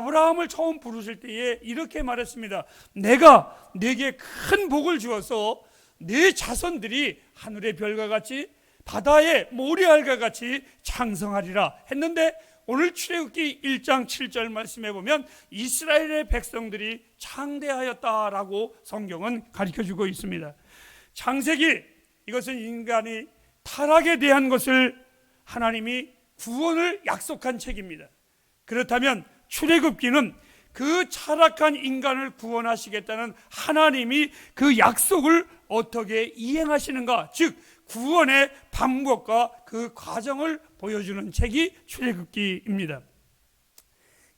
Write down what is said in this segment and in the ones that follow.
아브라함을 처음 부르실 때에 이렇게 말했습니다. 내가 네게 큰 복을 주어서 네 자손들이 하늘의 별과 같이 바다의 모래알과 같이 창성하리라 했는데, 오늘 출애굽기 1장 7절 말씀해 보면 이스라엘의 백성들이 창대하였다라고 성경은 가르쳐주고 있습니다. 창세기, 이것은 인간이 타락에 대한 것을 하나님이 구원을 약속한 책입니다. 그렇다면 출애굽기는 그 타락한 인간을 구원하시겠다는 하나님이 그 약속을 어떻게 이행하시는가, 즉 구원의 방법과 그 과정을 보여주는 책이 출애굽기입니다.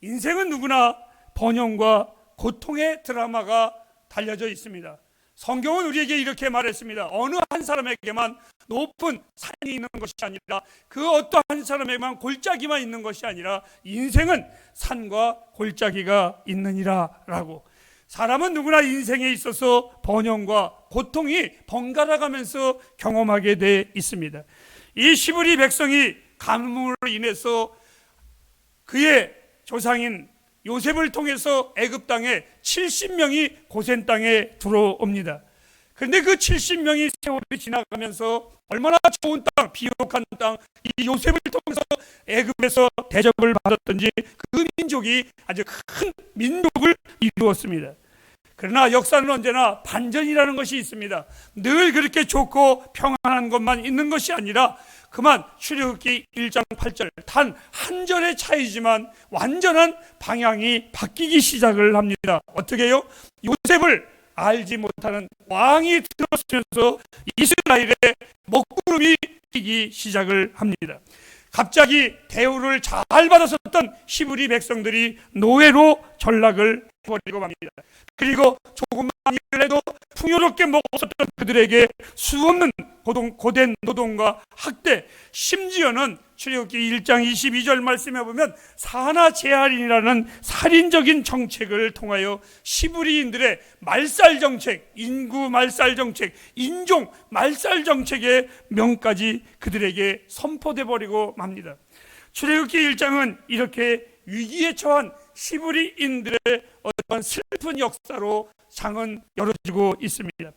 인생은 누구나 번영과 고통의 드라마가 달려져 있습니다. 성경은 우리에게 이렇게 말했습니다. 어느 한 사람에게만 높은 산이 있는 것이 아니라, 그 어떠한 사람에게만 골짜기만 있는 것이 아니라 인생은 산과 골짜기가 있느니라 라고. 사람은 누구나 인생에 있어서 번영과 고통이 번갈아 가면서 경험하게 돼 있습니다. 이 시브리 백성이 가뭄으로 인해서 그의 조상인 요셉을 통해서 애굽 땅에 70명이 고센 땅에 들어옵니다. 그런데 그 70명이 세월이 지나가면서 얼마나 좋은 땅, 비옥한 땅, 이 요셉을 통해서 애굽에서 대접을 받았던지 그 민족이 아주 큰 민족을 이루었습니다. 그러나 역사는 언제나 반전이라는 것이 있습니다. 늘 그렇게 좋고 평안한 것만 있는 것이 아니라, 그만 출애굽기 1장 8절 단 한 절의 차이지만 완전한 방향이 바뀌기 시작을 합니다. 어떻게 해요? 요셉을 알지 못하는 왕이 들어서면서 이스라엘의 먹구름이 뛰기 시작을 합니다. 갑자기 대우를 잘 받았었던 시브리 백성들이 노예로 전락을 해버리고 맙니다. 그리고 조금만 일을 해도 풍요롭게 먹었었던 그들에게 수없는 고된 노동과 학대, 심지어는 출애굽기 1장 22절 말씀해 보면 산하제할인이라는 살인적인 정책을 통하여 시브리인들의 말살 정책, 인구 말살 정책, 인종 말살 정책의 명까지 그들에게 선포돼 버리고 맙니다. 출애굽기 1장은 이렇게 위기에 처한 시브리인들의 어떤 슬픈 역사로 장은 열어지고 있습니다.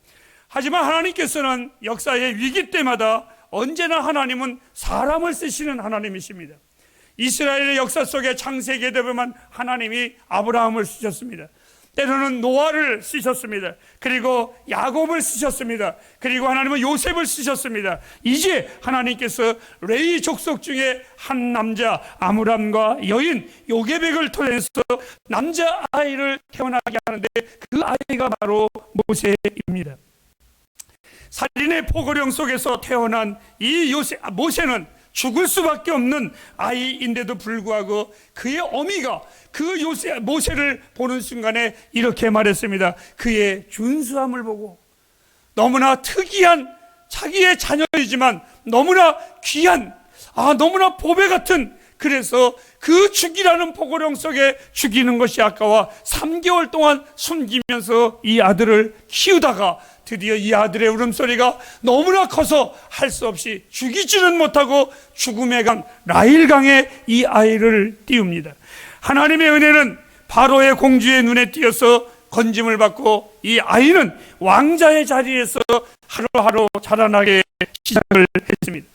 하지만 하나님께서는 역사의 위기 때마다 언제나 하나님은 사람을 쓰시는 하나님이십니다. 이스라엘의 역사 속에 창세기에 보면 하나님이 아브라함을 쓰셨습니다. 때로는 노아를 쓰셨습니다. 그리고 야곱을 쓰셨습니다. 그리고 하나님은 요셉을 쓰셨습니다. 이제 하나님께서 레위 족속 중에 한 남자 아므람과 여인 요게벡을 통해서 남자아이를 태어나게 하는데, 그 아이가 바로 모세입니다. 살인의 포고령 속에서 태어난 이 모세는 죽을 수밖에 없는 아이인데도 불구하고 그의 어미가 그 모세를 보는 순간에 이렇게 말했습니다. 그의 준수함을 보고, 너무나 특이한 자기의 자녀이지만 너무나 귀한, 너무나 보배 같은, 그래서 그 죽이라는 포고령 속에 죽이는 것이 아까워 3개월 동안 숨기면서 이 아들을 키우다가 드디어 이 아들의 울음소리가 너무나 커서 할 수 없이 죽이지는 못하고 죽음의 강 나일강에 이 아이를 띄웁니다. 하나님의 은혜는 바로의 공주의 눈에 띄어서 건짐을 받고 이 아이는 왕자의 자리에서 하루하루 자라나게 시작을 했습니다.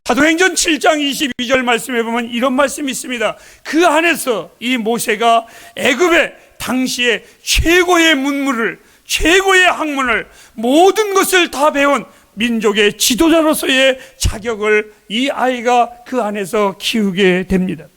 사도행전 7장 22절 말씀해 보면 이런 말씀이 있습니다. 그 안에서 이 모세가 애굽의 당시에 최고의 문물을, 최고의 학문을, 모든 것을 다 배운 민족의 지도자로서의 자격을 이 아이가 그 안에서 키우게 됩니다.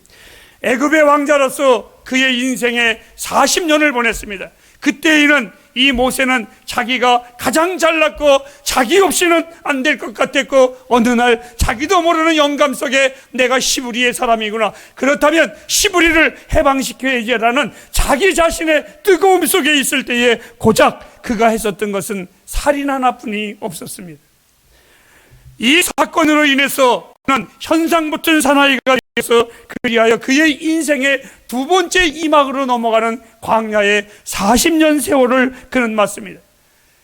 애굽의 왕자로서 그의 인생에 40년을 보냈습니다. 그때에는 이 모세는 자기가 가장 잘났고 자기 없이는 안 될 것 같았고, 어느 날 자기도 모르는 영감 속에 내가 시브리의 사람이구나, 그렇다면 시브리를 해방시켜야지라는 자기 자신의 뜨거움 속에 있을 때에 고작 그가 했었던 것은 살인 하나뿐이 없었습니다. 이 사건으로 인해서 그는 현상 붙은 사나이가 되어서 그리하여 그의 인생의 두 번째 이막으로 넘어가는 광야의 40년 세월을 그는 맞습니다.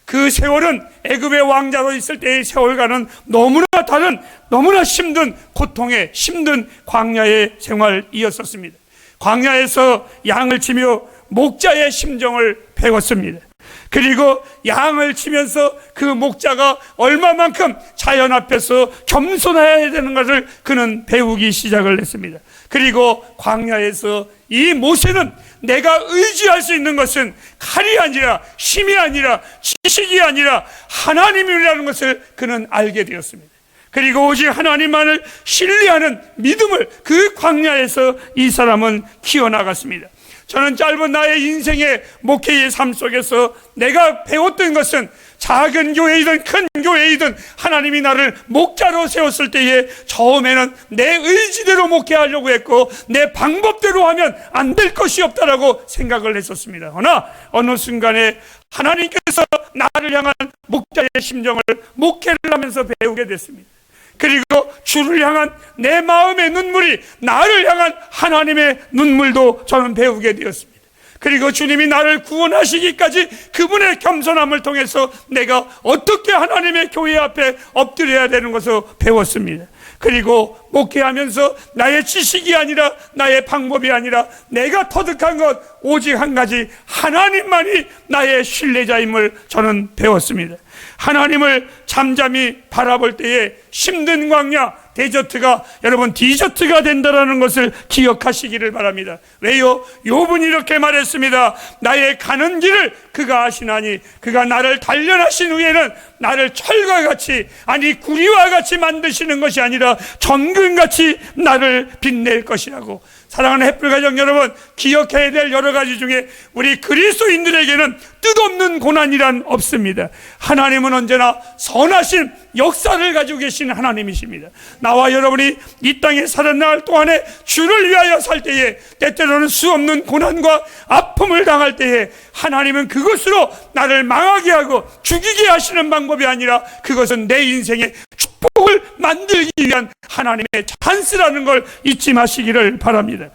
그 세월은 애굽의 왕자로 있을 때의 세월과는 너무나 다른, 너무나 힘든 고통의 힘든 광야의 생활이었었습니다. 광야에서 양을 치며 목자의 심정을 배웠습니다. 그리고 양을 치면서 그 목자가 얼마만큼 자연 앞에서 겸손해야 되는 것을 그는 배우기 시작을 했습니다. 그리고 광야에서 이 모세는 내가 의지할 수 있는 것은 칼이 아니라 힘이 아니라 지식이 아니라 하나님이라는 것을 그는 알게 되었습니다. 그리고 오직 하나님만을 신뢰하는 믿음을 그 광야에서 이 사람은 키워나갔습니다. 저는 짧은 나의 인생의 목회의 삶 속에서 내가 배웠던 것은 작은 교회이든 큰 교회이든 하나님이 나를 목자로 세웠을 때에 처음에는 내 의지대로 목회하려고 했고 내 방법대로 하면 안 될 것이 없다라고 생각을 했었습니다. 그러나 어느 순간에 하나님께서 나를 향한 목자의 심정을 목회를 하면서 배우게 됐습니다. 그리고 주를 향한 내 마음의 눈물이 나를 향한 하나님의 눈물도 저는 배우게 되었습니다. 그리고 주님이 나를 구원하시기까지 그분의 겸손함을 통해서 내가 어떻게 하나님의 교회 앞에 엎드려야 되는 것을 배웠습니다. 그리고 목회하면서 나의 지식이 아니라 나의 방법이 아니라 내가 터득한 것 오직 한 가지 하나님만이 나의 신뢰자임을 저는 배웠습니다. 하나님을 잠잠히 바라볼 때에 힘든 광야 데저트가 여러분 디저트가 된다는 것을 기억하시기를 바랍니다. 왜요? 욥은 이렇게 말했습니다. 나의 가는 길을 그가 아시나니 그가 나를 단련하신 후에는 나를 철과 같이 아니 구리와 같이 만드시는 것이 아니라 정금같이 나를 빛낼 것이라고. 사랑하는 햇불 가정 여러분, 기억해야 될 여러 가지 중에 우리 그리스도인들에게는 뜻없는 고난이란 없습니다. 하나님은 언제나 선하신 역사를 가지고 계신 하나님이십니다. 나와 여러분이 이 땅에 사는 날 동안에 주를 위하여 살 때에 때때로는 수없는 고난과 아픔을 당할 때에 하나님은 그것으로 나를 망하게 하고 죽이게 하시는 방법이 아니라 그것은 내 인생의 축복을 만들기 위한 하나님의 찬스라는 걸 잊지 마시기를 바랍니다.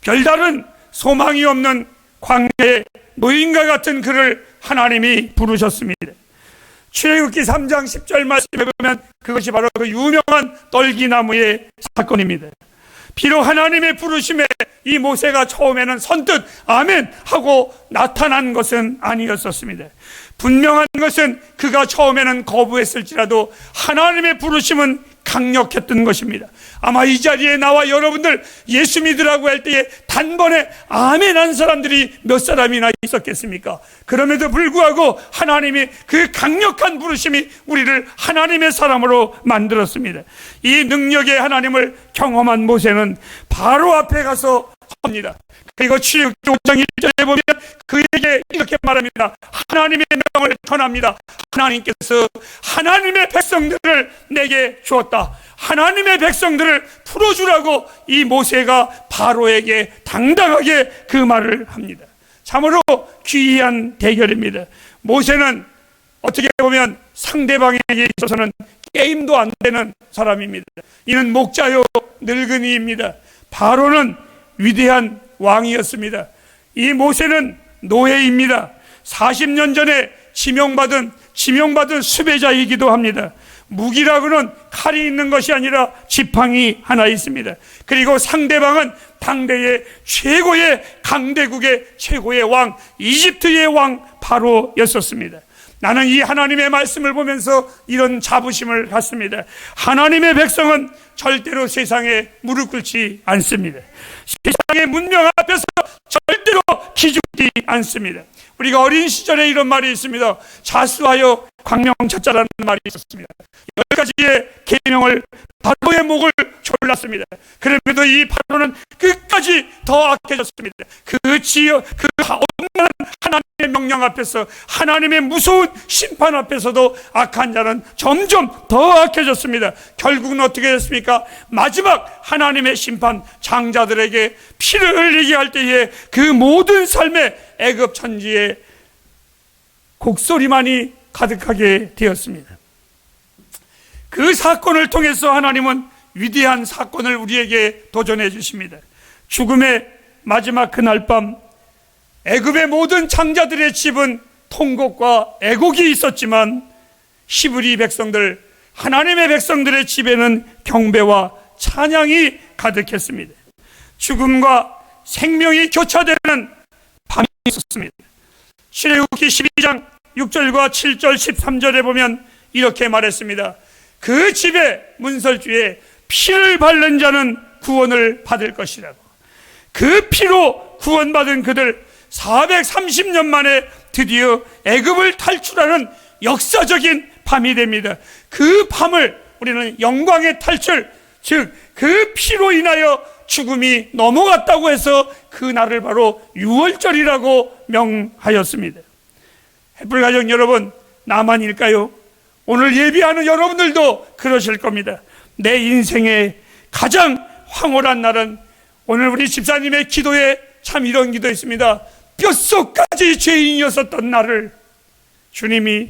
별다른 소망이 없는 광야의 노인과 같은 그를 하나님이 부르셨습니다. 출애굽기 3장 10절 말씀에 보면 그것이 바로 그 유명한 떨기나무의 사건입니다. 비록 하나님의 부르심에 이 모세가 처음에는 선뜻 아멘 하고 나타난 것은 아니었었습니다. 분명한 것은 그가 처음에는 거부했을지라도 하나님의 부르심은 강력했던 것입니다. 아마 이 자리에 나와 여러분들 예수 믿으라고 할 때에 단번에 아멘 한 사람들이 몇 사람이나 있었겠습니까? 그럼에도 불구하고 하나님이 그 강력한 부르심이 우리를 하나님의 사람으로 만들었습니다. 이 능력의 하나님을 경험한 모세는 바로 앞에 가서 섭니다. 그리고 출애굽기 5장 1절에 보면 그에게 이렇게 말합니다. 하나님의 명을 전합니다. 하나님께서 하나님의 백성들을 내게 주었다. 하나님의 백성들을 풀어주라고 이 모세가 바로에게 당당하게 그 말을 합니다. 참으로 귀한 대결입니다. 모세는 어떻게 보면 상대방에게 있어서는 게임도 안 되는 사람입니다. 이는 목자요 늙은이입니다. 바로는 위대한 왕이었습니다. 이 모세는 노예입니다. 40년 전에 지명받은 수배자이기도 합니다. 무기라고는 칼이 있는 것이 아니라 지팡이 하나 있습니다. 그리고 상대방은 당대의 최고의 강대국의 최고의 왕, 이집트의 왕 바로였었습니다. 나는 이 하나님의 말씀을 보면서 이런 자부심을 갖습니다. 하나님의 백성은 절대로 세상에 무릎 꿇지 않습니다. 세상의 문명 앞에서 절대로 기죽지 않습니다. 우리가 어린 시절에 이런 말이 있습니다. 자수하여 광명 찾자라는 말이 있었습니다. 10가지의 계명을 바로의 목을 졸랐습니다. 그럼에도 이 바로는 끝까지 더 악해졌습니다. 그 엄연한 하나님의 명령 앞에서, 하나님의 무서운 심판 앞에서도 악한 자는 점점 더 악해졌습니다. 결국은 어떻게 됐습니까? 마지막 하나님의 심판, 장자들에게 피를 흘리게 할 때에 그 모든 삶의 애굽 천지에 곡소리만이 가득하게 되었습니다. 그 사건을 통해서 하나님은 위대한 사건을 우리에게 도전해 주십니다. 죽음의 마지막 그날 밤, 애굽의 모든 장자들의 집은 통곡과 애곡이 있었지만 히브리 백성들, 하나님의 백성들의 집에는 경배와 찬양이 가득했습니다. 죽음과 생명이 교차되는 밤이 있었습니다. 출애굽기 12장 6절과 7절 13절에 보면 이렇게 말했습니다. 그 집에 문설주에 피를 바른 자는 구원을 받을 것이라고. 그 피로 구원받은 그들 430년 만에 드디어 애굽을 탈출하는 역사적인 밤이 됩니다. 그 밤을 우리는 영광의 탈출, 즉 그 피로 인하여 죽음이 넘어갔다고 해서 그 날을 바로 유월절이라고 명하였습니다. 햇불가족 여러분, 나만일까요? 오늘 예비하는 여러분들도 그러실 겁니다. 내 인생의 가장 황홀한 날은, 오늘 우리 집사님의 기도에 참 이런 기도 있습니다. 뼛속까지 죄인이었었던 나를 주님이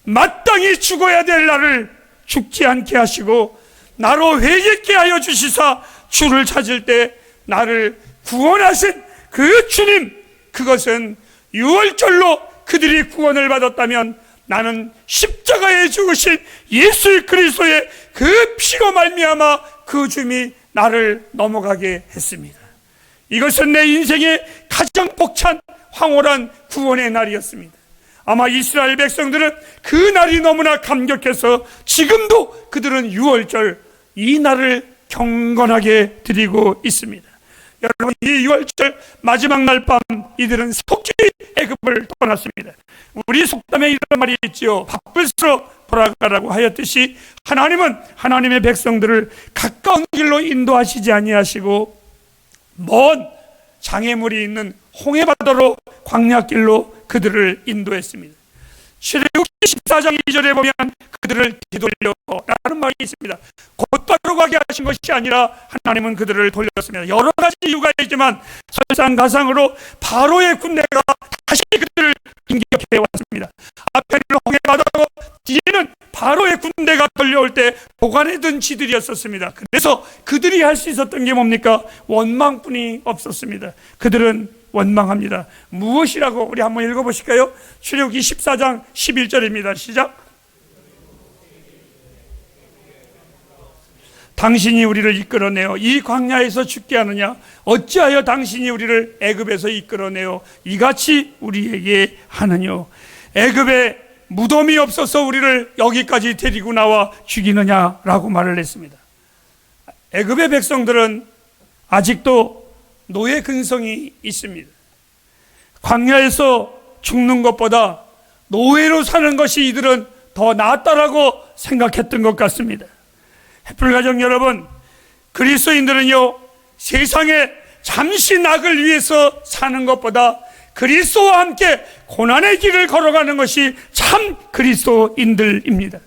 마땅히 죽어야 될 나를 죽지 않게 하시고 나로 회개케 하여 주시사 주를 찾을 때 나를 구원하신 그 주님, 그것은 유월절로 그들이 구원을 받았다면 나는 십자가에 죽으신 예수 그리스도의 그 피로 말미암아 그 주님이 나를 넘어가게 했습니다. 이것은 내 인생의 가장 벅찬 황홀한 구원의 날이었습니다. 아마 이스라엘 백성들은 그 날이 너무나 감격해서 지금도 그들은 유월절 이 날을 경건하게 드리고 있습니다. 여러분, 이 유월절 마지막 날 밤 이들은 속죄의 애굽을 떠났습니다. 우리 속담에 이런 말이 있지요. 바쁠수록 돌아가라고 하였듯이 하나님은 하나님의 백성들을 가까운 길로 인도하시지 아니하시고 먼 장애물이 있는 홍해바다로 광야길로 그들을 인도했습니다. 출애굽기 14장 2절에 보면 그들을 뒤돌려라는 말이 있습니다. 곧바로 가게 하신 것이 아니라 하나님은 그들을 돌렸습니다. 여러 가지 이유가 있지만 설상가상으로 바로의 군대가 다시 그들을 공격해 왔습니다. 앞에는 홍해바다고 뒤에는 바로의 군대가 걸려올 때 보관해 둔 지들이었었습니다. 그래서 그들이 할 수 있었던 게 뭡니까? 원망뿐이 없었습니다. 그들은 원망합니다. 무엇이라고 우리 한번 읽어보실까요? 출애굽기 14장 11절입니다. 시작. 당신이 우리를 이끌어내어 이 광야에서 죽게 하느냐? 어찌하여 당신이 우리를 애굽에서 이끌어내어 이같이 우리에게 하느냐? 애굽에 무덤이 없어서 우리를 여기까지 데리고 나와 죽이느냐라고 말을 했습니다. 애굽의 백성들은 아직도 노예 근성이 있습니다. 광야에서 죽는 것보다 노예로 사는 것이 이들은 더 낫다라고 생각했던 것 같습니다. 햇불가족 여러분, 그리스도인들은요, 세상에 잠시 낙을 위해서 사는 것보다 그리스도와 함께 고난의 길을 걸어가는 것이 참 그리스도인들입니다.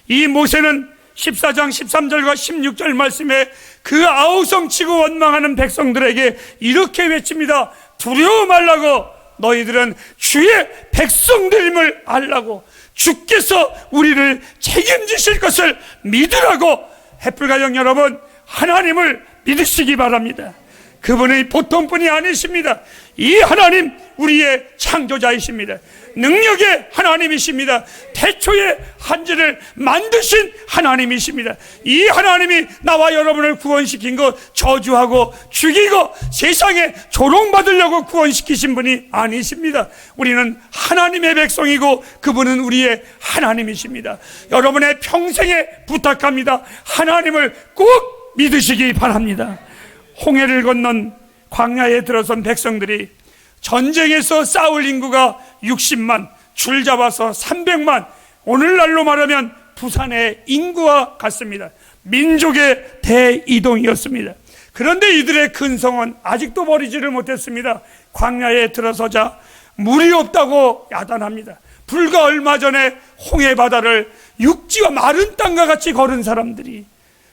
이 모세는 14장 13절과 16절 말씀에 그 아우성치고 원망하는 백성들에게 이렇게 외칩니다. 두려워 말라고, 너희들은 주의 백성들임을 알라고, 주께서 우리를 책임지실 것을 믿으라고. 햇불가족 여러분, 하나님을 믿으시기 바랍니다. 그분이 보통 분이 아니십니다. 이 하나님 우리의 창조자이십니다. 능력의 하나님이십니다. 태초에 한지를 만드신 하나님이십니다. 이 하나님이 나와 여러분을 구원시킨 것 저주하고 죽이고 세상에 조롱받으려고 구원시키신 분이 아니십니다. 우리는 하나님의 백성이고 그분은 우리의 하나님이십니다. 여러분의 평생에 부탁합니다. 하나님을 꼭 믿으시기 바랍니다. 홍해를 건넌 광야에 들어선 백성들이 전쟁에서 싸울 인구가 60만, 줄 잡아서 300만, 오늘날로 말하면 부산의 인구와 같습니다. 민족의 대이동이었습니다. 그런데 이들의 근성은 아직도 버리지를 못했습니다. 광야에 들어서자 물이 없다고 야단합니다. 불과 얼마 전에 홍해바다를 육지와 마른 땅과 같이 걸은 사람들이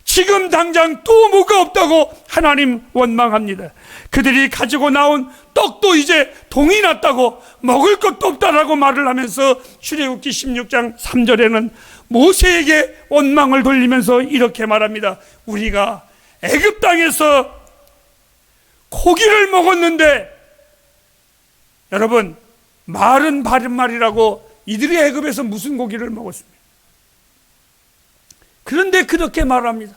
지금 당장 또 뭐가 없다고 하나님 원망합니다. 그들이 가지고 나온 떡도 이제 동이 났다고, 먹을 것도 없다라고 말을 하면서 출애굽기 16장 3절에는 모세에게 원망을 돌리면서 이렇게 말합니다. 우리가 애굽 땅에서 고기를 먹었는데, 여러분, 말은 바른 말이라고 이들이 애굽에서 무슨 고기를 먹었습니까? 그런데 그렇게 말합니다.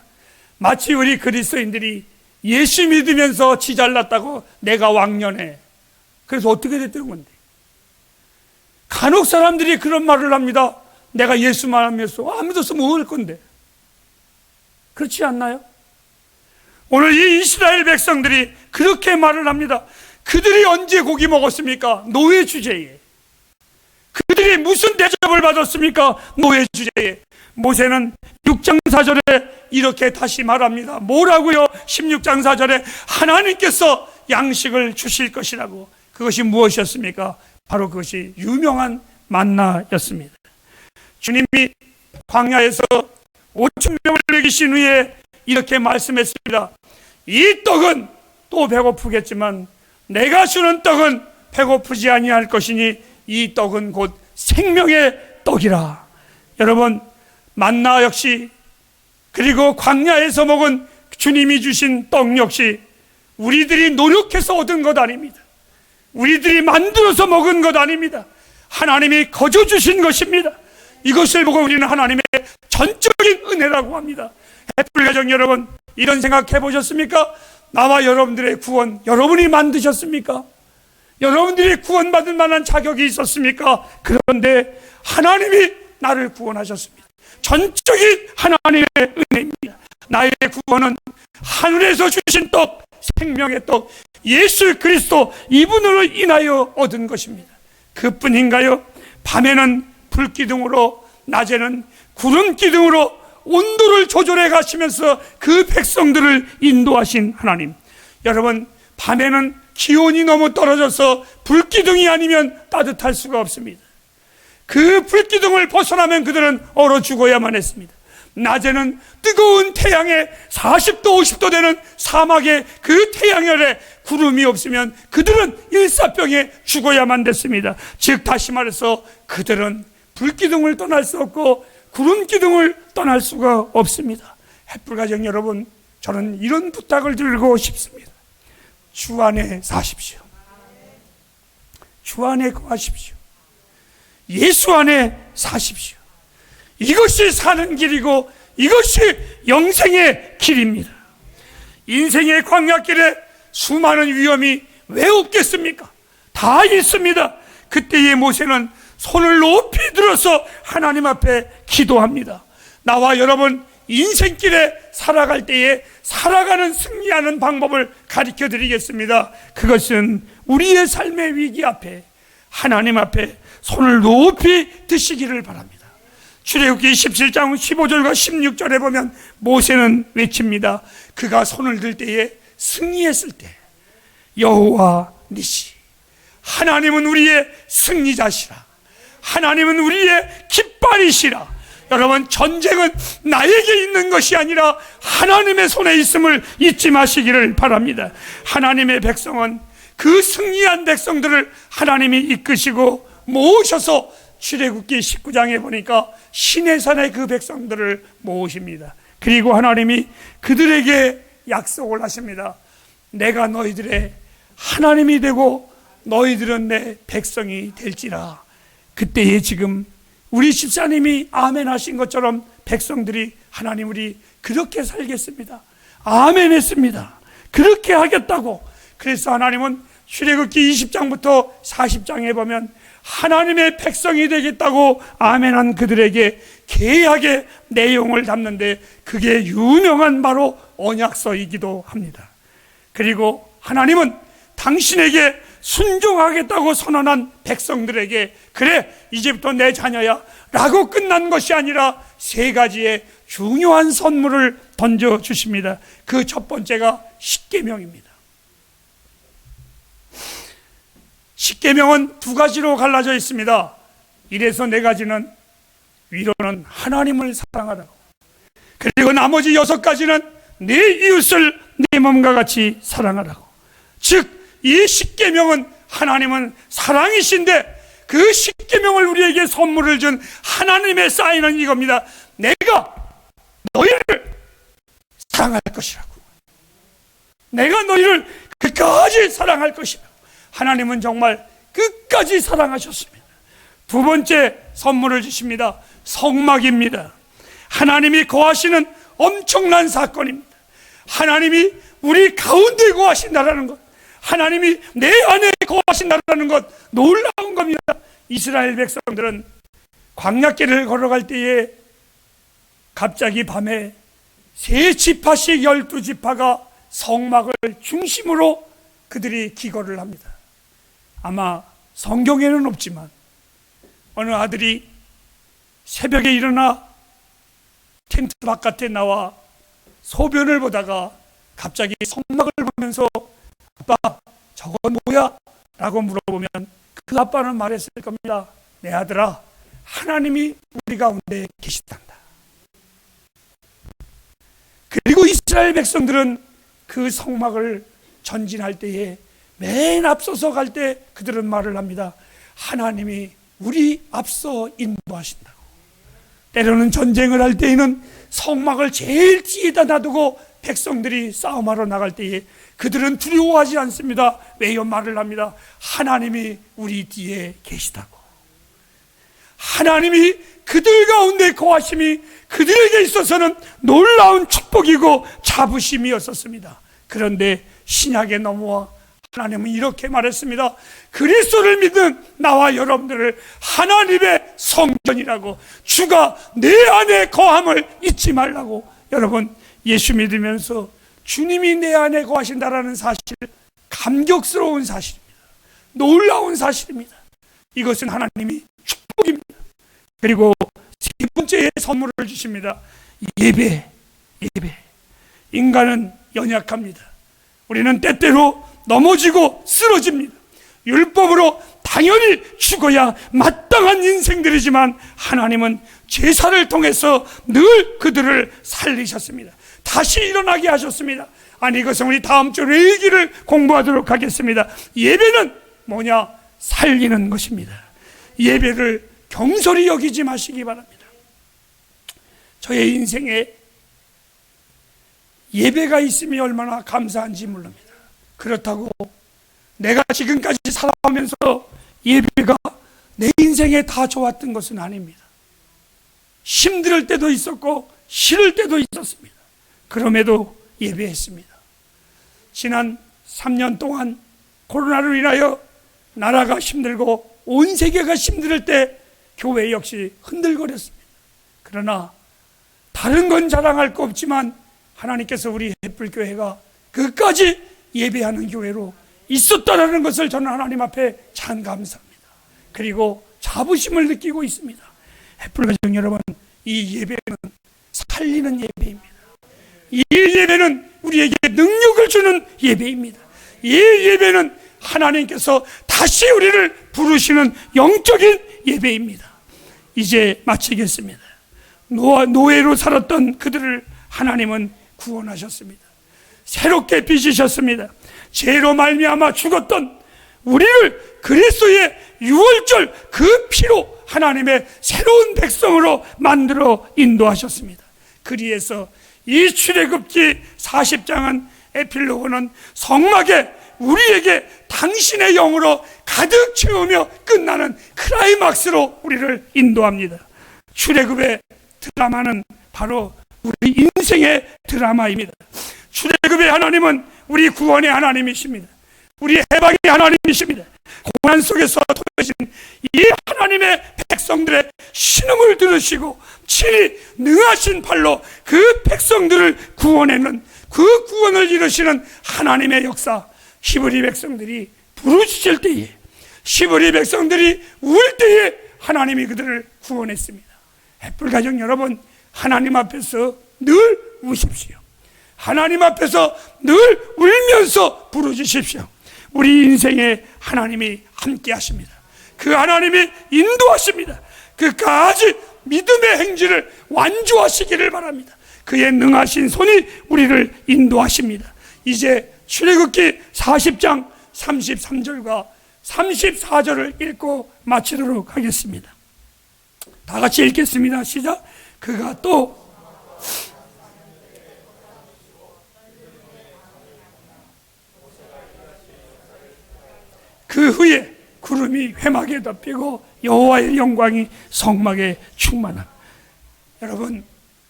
마치 우리 그리스도인들이 예수 믿으면서 지 잘났다고 내가 왕년에. 그래서 어떻게 됐던 건데? 간혹 사람들이 그런 말을 합니다. 내가 예수만 하면서 안 믿었으면 뭐 할 건데. 그렇지 않나요? 오늘 이 이스라엘 백성들이 그렇게 말을 합니다. 그들이 언제 고기 먹었습니까? 노예 주제에. 그들이 무슨 대접을 받았습니까? 노예 주제에. 모세는 6장 4절에 이렇게 다시 말합니다. 뭐라고요? 16장 4절에 하나님께서 양식을 주실 것이라고. 그것이 무엇이었습니까? 바로 그것이 유명한 만나였습니다. 주님이 광야에서 5천 명을 먹이신 후에 이렇게 말씀했습니다. 이 떡은 또 배고프겠지만 내가 주는 떡은 배고프지 아니할 것이니 이 떡은 곧 생명의 떡이라. 여러분, 만나 역시, 그리고 광야에서 먹은 주님이 주신 떡 역시 우리들이 노력해서 얻은 것 아닙니다. 우리들이 만들어서 먹은 것 아닙니다. 하나님이 거저 주신 것입니다. 이것을 보고 우리는 하나님의 전적인 은혜라고 합니다. 햇불가정 여러분, 이런 생각 해보셨습니까? 나와 여러분들의 구원 여러분이 만드셨습니까? 여러분들이 구원받을 만한 자격이 있었습니까? 그런데 하나님이 나를 구원하셨습니다. 전적인 하나님의 은혜입니다. 나의 구원은 하늘에서 주신 떡, 생명의 떡, 예수 그리스도 이분으로 인하여 얻은 것입니다. 그뿐인가요? 밤에는 불기둥으로, 낮에는 구름기둥으로 온도를 조절해 가시면서 그 백성들을 인도하신 하나님. 여러분, 밤에는 기온이 너무 떨어져서 불기둥이 아니면 따뜻할 수가 없습니다. 그 불기둥을 벗어나면 그들은 얼어 죽어야만 했습니다. 낮에는 뜨거운 태양에 40도 50도 되는 사막의 그 태양열에 구름이 없으면 그들은 일사병에 죽어야만 됐습니다. 즉 다시 말해서 그들은 불기둥을 떠날 수 없고 구름기둥을 떠날 수가 없습니다. 햇불가정 여러분, 저는 이런 부탁을 드리고 싶습니다. 주 안에 사십시오. 주 안에 거하십시오. 예수 안에 사십시오. 이것이 사는 길이고 이것이 영생의 길입니다. 인생의 광야길에 수많은 위험이 왜 없겠습니까? 다 있습니다. 그때의 모세는 손을 높이 들어서 하나님 앞에 기도합니다. 나와 여러분 인생길에 살아갈 때에 살아가는 승리하는 방법을 가르쳐 드리겠습니다. 그것은 우리의 삶의 위기 앞에 하나님 앞에 손을 높이 드시기를 바랍니다. 출애굽기 17장 15절과 16절에 보면 모세는 외칩니다. 그가 손을 들 때에 승리했을 때 여호와 니시, 하나님은 우리의 승리자시라. 하나님은 우리의 깃발이시라. 여러분, 전쟁은 나에게 있는 것이 아니라 하나님의 손에 있음을 잊지 마시기를 바랍니다. 하나님의 백성은 그 승리한 백성들을 하나님이 이끄시고 모으셔서 출애굽기 19장에 보니까 시내산에 그 백성들을 모으십니다. 그리고 하나님이 그들에게 약속을 하십니다. 내가 너희들의 하나님이 되고 너희들은 내 백성이 될지라. 그때에 지금 우리 집사님이 아멘 하신 것처럼 백성들이 하나님 우리 그렇게 살겠습니다, 아멘 했습니다, 그렇게 하겠다고. 그래서 하나님은 출애굽기 20장부터 40장에 보면 하나님의 백성이 되겠다고 아멘한 그들에게 계약의 내용을 담는데 그게 유명한 바로 언약서이기도 합니다. 그리고 하나님은 당신에게 순종하겠다고 선언한 백성들에게 그래 이제부터 내 자녀야 라고 끝난 것이 아니라 세 가지의 중요한 선물을 던져주십니다. 그 첫 번째가 십계명입니다. 십계명은 두 가지로 갈라져 있습니다. 이래서 네 가지는 위로는 하나님을 사랑하라고, 그리고 나머지 6가지는 내 이웃을 내 몸과 같이 사랑하라고. 즉 이 십계명은 하나님은 사랑이신데 그 십계명을 우리에게 선물을 준 하나님의 사인은 이겁니다. 내가 너희를 사랑할 것이라고. 내가 너희를 끝까지 사랑할 것이라고. 하나님은 정말 끝까지 사랑하셨습니다. 두 번째 선물을 주십니다. 성막입니다. 하나님이 거하시는 엄청난 사건입니다. 하나님이 우리 가운데 거하신다라는 것, 하나님이 내 안에 거하신다라는 것, 놀라운 겁니다. 이스라엘 백성들은 광야길을 걸어갈 때에 갑자기 밤에 세 지파씩 12지파가 성막을 중심으로 그들이 기거를 합니다. 아마 성경에는 없지만 어느 아들이 새벽에 일어나 텐트 바깥에 나와 소변을 보다가 갑자기 성막을 보면서 아빠 저건 뭐야? 라고 물어보면 그 아빠는 말했을 겁니다. 내 아들아, 하나님이 우리 가운데 계시단다. 그리고 이스라엘 백성들은 그 성막을 전진할 때에 맨 앞서서 갈 때 그들은 말을 합니다. 하나님이 우리 앞서 인도하신다고. 때로는 전쟁을 할 때에는 성막을 제일 뒤에다 놔두고 백성들이 싸움하러 나갈 때에 그들은 두려워하지 않습니다. 왜요? 말을 합니다. 하나님이 우리 뒤에 계시다고. 하나님이 그들 가운데 거하심이 그들에게 있어서는 놀라운 축복이고 자부심이었었습니다. 그런데 신약에 넘어와 하나님은 이렇게 말했습니다. 그리스도를 믿는 나와 여러분들을 하나님의 성전이라고, 주가 내 안에 거함을 잊지 말라고. 여러분, 예수 믿으면서 주님이 내 안에 거하신다라는 사실, 감격스러운 사실입니다. 놀라운 사실입니다. 이것은 하나님이 축복입니다. 그리고 세 번째 선물을 주십니다. 예배. 인간은 연약합니다. 우리는 때때로 넘어지고 쓰러집니다. 율법으로 당연히 죽어야 마땅한 인생들이지만 하나님은 제사를 통해서 늘 그들을 살리셨습니다. 다시 일어나게 하셨습니다. 아니, 이것은 우리 다음 주 레위기를 공부하도록 하겠습니다. 예배는 뭐냐? 살리는 것입니다. 예배를 경솔히 여기지 마시기 바랍니다. 저의 인생에 예배가 있음이 얼마나 감사한지 모릅니다. 그렇다고 내가 지금까지 살아가면서 예배가 내 인생에 다 좋았던 것은 아닙니다. 힘들 때도 있었고 싫을 때도 있었습니다. 그럼에도 예배했습니다. 지난 3년 동안 코로나로 인하여 나라가 힘들고 온 세계가 힘들 때 교회 역시 흔들거렸습니다. 그러나 다른 건 자랑할 거 없지만 하나님께서 우리 햇불교회가 끝까지 예배하는 교회로 있었다는 것을 저는 하나님 앞에 참 감사합니다. 그리고 자부심을 느끼고 있습니다. 햇불가정 여러분, 이 예배는 살리는 예배입니다. 이 예배는 우리에게 능력을 주는 예배입니다. 이 예배는 하나님께서 다시 우리를 부르시는 영적인 예배입니다. 이제 마치겠습니다. 노예로 살았던 그들을 하나님은 구원하셨습니다. 새롭게 빚으셨습니다. 죄로 말미암아 죽었던 우리를 그리스도의 유월절 그 피로 하나님의 새로운 백성으로 만들어 인도하셨습니다. 그리해서 이 출애굽기 40장은 에필로그는 성막에 우리에게 당신의 영으로 가득 채우며 끝나는 클라이막스로 우리를 인도합니다. 출애굽의 드라마는 바로 우리 인생의 드라마입니다. 출애굽의 하나님은 우리 구원의 하나님이십니다. 우리 해방의 하나님이십니다. 고난 속에서 도우신 이 하나님의 백성들의 신음을 들으시고 친히 능하신 팔로 그 백성들을 구원하는, 그 구원을 이루시는 하나님의 역사, 히브리 백성들이 부르짖을 때에, 히브리 백성들이 울 때에 하나님이 그들을 구원했습니다. 햇불가정 여러분, 하나님 앞에서 늘 우십시오. 하나님 앞에서 늘 울면서 부르짖으십시오. 우리 인생에 하나님이 함께 하십니다. 그 하나님이 인도하십니다. 그까지 믿음의 행진을 완주하시기를 바랍니다. 그의 능하신 손이 우리를 인도하십니다. 이제 출애굽기 40장 33절과 34절을 읽고 마치도록 하겠습니다. 다 같이 읽겠습니다. 시작. 그가 또 그 후에 구름이 회막에 덮이고 여호와의 영광이 성막에 충만함. 여러분,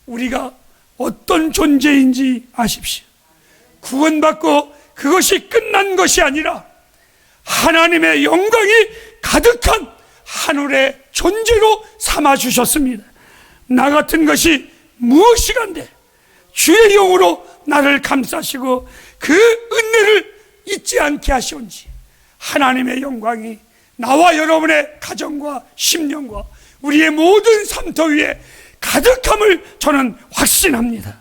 우리가 어떤 존재인지 아십시오. 구원받고 그것이 끝난 것이 아니라 하나님의 영광이 가득한 하늘의 존재로 삼아주셨습니다. 나 같은 것이 무엇이간데 주의 영으로 나를 감싸시고 그 은혜를 잊지 않게 하시온지 하나님의 영광이 나와 여러분의 가정과 심령과 우리의 모든 삶터 위에 가득함을 저는 확신합니다.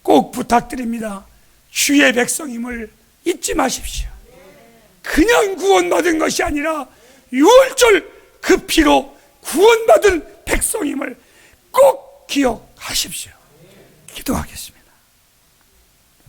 꼭 부탁드립니다. 주의 백성임을 잊지 마십시오. 그냥 구원받은 것이 아니라 유월절 그 피로 구원받은 백성임을 꼭 기억하십시오. 기도하겠습니다.